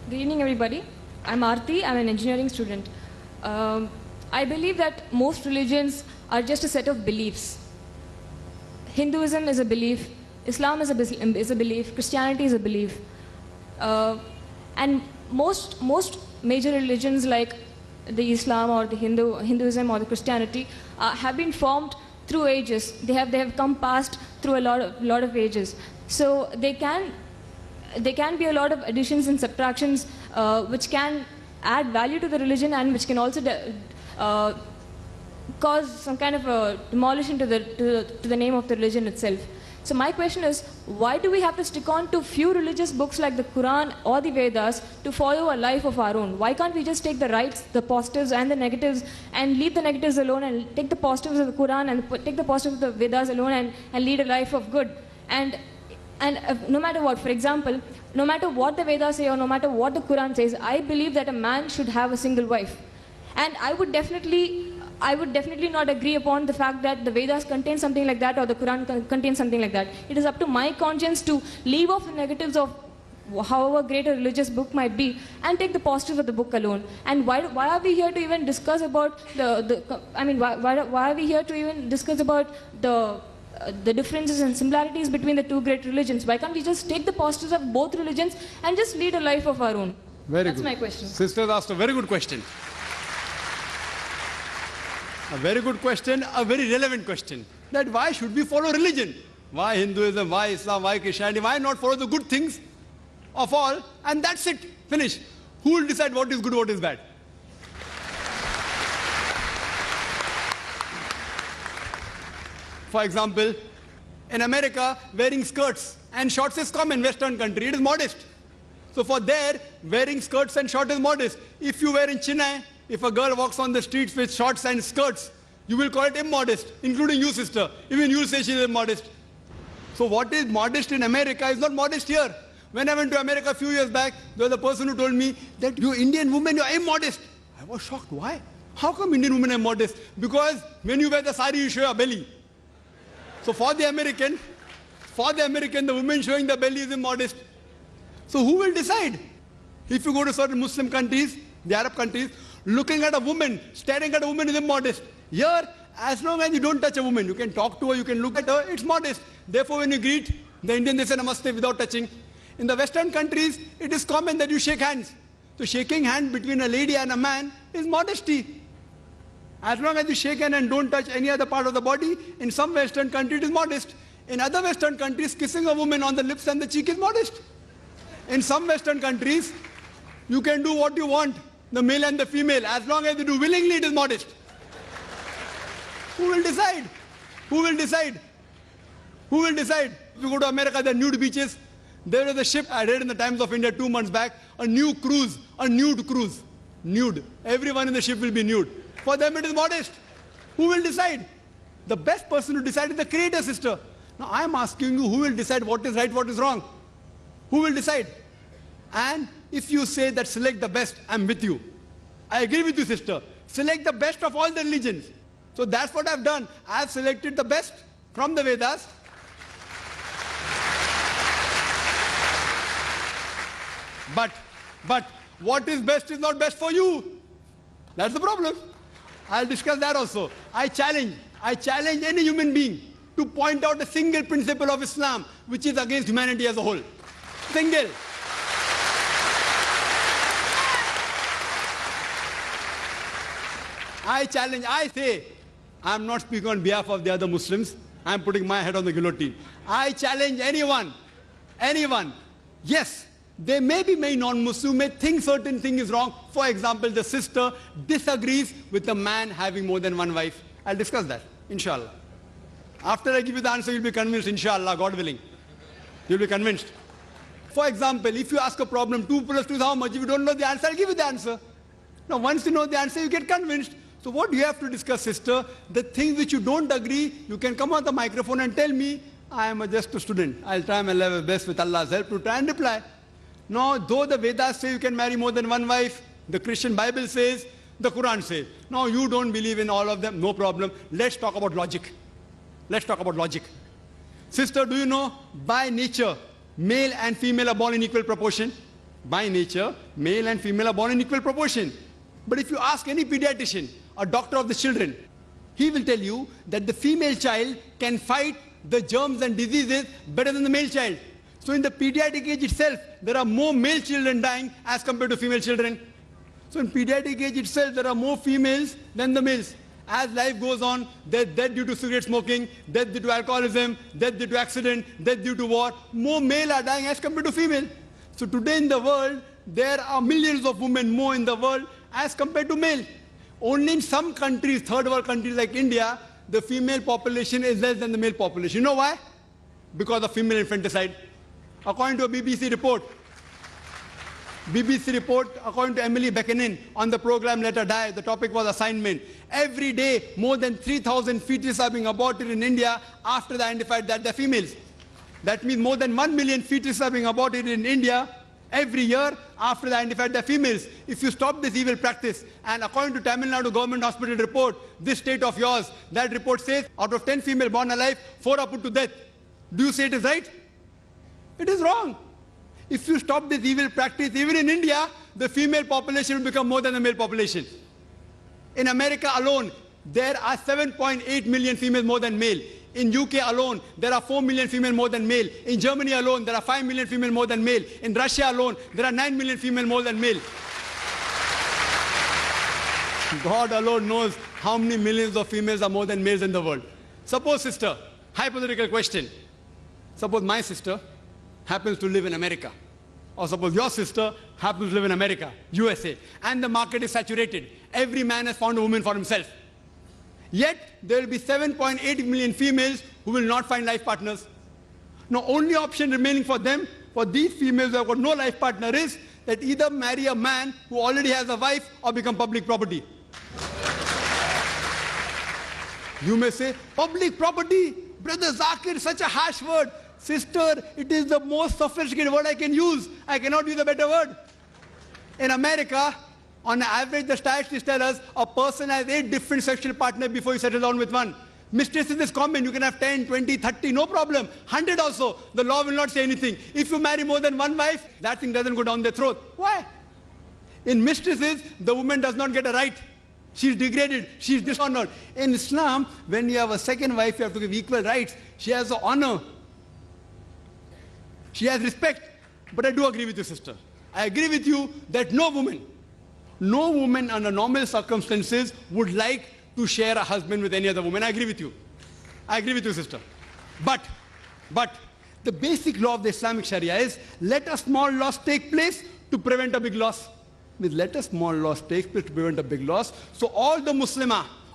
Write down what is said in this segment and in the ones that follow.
Good evening, everybody. I'm Aarti. I'm an engineering student. I believe that most religions are just a set of beliefs. Hinduism is a belief, Islam is a belief, Christianity is a belief. And most major religions like the Islam or the Hinduism or the Christianity have been formed through ages. They have come past through a lot of ages. So they can be a lot of additions and subtractions which can add value to the religion and which can also cause some kind of a demolition to the name of the religion itself. So my question is, why do we have to stick on to few religious books like the Quran or the Vedas to follow a life of our own? Why can't we just take the rights, the positives and the negatives and leave the negatives alone and take the positives of the Quran and take the positives of the Vedas alone and lead a life of good? And no matter what, for example, no matter what the Vedas say or no matter what the Quran says, I believe that a man should have a single wife. And I would definitely not agree upon the fact that the Vedas contain something like that or the Quran contains something like that. It is up to my conscience to leave off the negatives of however great a religious book might be and take the positives of the book alone. And why are we here to even discuss about why are we here to even discuss about the differences and similarities between the two great religions? Why can't we just take the positives of both religions and just lead a life of our own? That's my question. Sister asked a very good question. A very good question, a very relevant question. That why should we follow religion? Why Hinduism, why Islam, why Christianity? Why not follow the good things of all? And that's it. Finish. Who will decide what is good, what is bad? For example, in America, wearing skirts and shorts is common. Western country, it is modest. So for there, wearing skirts and shorts is modest. If you wear in Chennai, if a girl walks on the streets with shorts and skirts, you will call it immodest, including you, sister. Even you say she is immodest. So what is modest in America is not modest here. When I went to America a few years back, there was a person who told me that you Indian women, you are immodest. I was shocked. Why? How come Indian women are modest? Because when you wear the sari, you show your belly. So for the American, the woman showing the belly is immodest. So who will decide? If you go to certain Muslim countries, the Arab countries, looking at a woman, staring at a woman is immodest. Here, as long as you don't touch a woman, you can talk to her, you can look at her, it's modest. Therefore, when you greet the Indian, they say namaste without touching. In the Western countries, it is common that you shake hands. So shaking hands between a lady and a man is modesty. As long as you shake hands and don't touch any other part of the body, in some Western countries it is modest. In other Western countries, kissing a woman on the lips and the cheek is modest. In some Western countries, you can do what you want, the male and the female. As long as you do willingly, it is modest. Who will decide? Who will decide? Who will decide? If you go to America, there are nude beaches. There is a ship, I read in the Times of India 2 months back, a nude cruise. Nude. Everyone in the ship will be nude. For them it is modest. Who will decide? The best person to decide is the Creator, sister. Now I am asking you, who will decide what is right, what is wrong? Who will decide? And if you say that select the best, I am with you. I agree with you, sister. Select the best of all the religions. So that's what I have done. I have selected the best from the Vedas. But what is best is not best for you. That's the problem. I'll discuss that also. I challenge any human being to point out a single principle of Islam which is against humanity as a whole. Single. I challenge, I say, I am not speaking on behalf of the other Muslims. I am putting my head on the guillotine. I challenge anyone. Yes, they may be non-Muslim, may think certain thing is wrong. For example, the sister disagrees with the man having more than one wife. I'll discuss that, inshallah. After I give you the answer, you'll be convinced, inshallah, God willing. You'll be convinced. For example, if you ask a problem, 2 plus 2 is how much? If you don't know the answer, I'll give you the answer. Now, once you know the answer, you get convinced. So what do you have to discuss, sister? The things which you don't agree, you can come on the microphone and tell me, I am just a student. I'll try my level best with Allah's help to try and reply. Now, though the Vedas say you can marry more than one wife, the Christian Bible says, the Quran says. Now, you don't believe in all of them, no problem. Let's talk about logic. Sister, do you know, by nature, male and female are born in equal proportion? By nature, male and female are born in equal proportion. But if you ask any pediatrician, a doctor of the children, he will tell you that the female child can fight the germs and diseases better than the male child. So in the pediatric age itself, there are more male children dying as compared to female children. So in pediatric age itself, there are more females than the males. As life goes on, death due to cigarette smoking, death due to alcoholism, death due to accident, death due to war, more male are dying as compared to female. So today in the world, there are millions of women more in the world as compared to male. Only in some countries, third world countries like India, the female population is less than the male population. You know why? Because of female infanticide. According to a BBC report, according to Emily Buchanan on the program Let Her Die, the topic was assignment. Every day, more than 3,000 fetuses are being aborted in India after they identified that they're females. That means more than 1 million fetuses are being aborted in India every year after they identified they're females. If you stop this evil practice, and according to Tamil Nadu Government Hospital report, this state of yours, that report says out of 10 female born alive, 4 are put to death. Do you say it is right? It is wrong. If you stop this evil practice, even in India, the female population will become more than the male population. In America alone, there are 7.8 million females more than male. In UK alone, there are 4 million female more than male. In Germany alone, there are 5 million female more than male. In Russia alone, there are 9 million female more than male. God alone knows how many millions of females are more than males in the world. Suppose, sister, hypothetical question. Suppose my sister happens to live in America. Or suppose your sister happens to live in America, USA, and the market is saturated. Every man has found a woman for himself. Yet, there will be 7.8 million females who will not find life partners. Now, only option remaining for them, for these females who have got no life partner, is that either marry a man who already has a wife or become public property. You may say, public property? Brother Zakir, such a harsh word. Sister, it is the most sophisticated word I can use. I cannot use a better word. In America, on average, the statistics tell us a person has 8 different sexual partners before you settle down with one. Mistresses is common. You can have 10, 20, 30, no problem. 100 also. The law will not say anything. If you marry more than one wife, that thing doesn't go down their throat. Why? In mistresses, the woman does not get a right. She's degraded. She's dishonored. In Islam, when you have a second wife, you have to give equal rights. She has the honor. She has respect. But I do agree with you, sister. I agree with you that no woman under normal circumstances would like to share a husband with any other woman. I agree with you. I agree with you, sister. But the basic law of the Islamic Sharia is let a small loss take place to prevent a big loss. Means let a small loss take place to prevent a big loss. So all the Muslim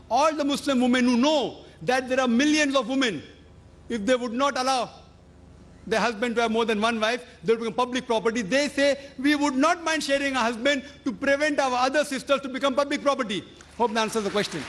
women who know that there are millions of women, if they would not allow their husband to have more than one wife, they will become public property. They say, we would not mind sharing a husband to prevent our other sisters to become public property. Hope that answers the question.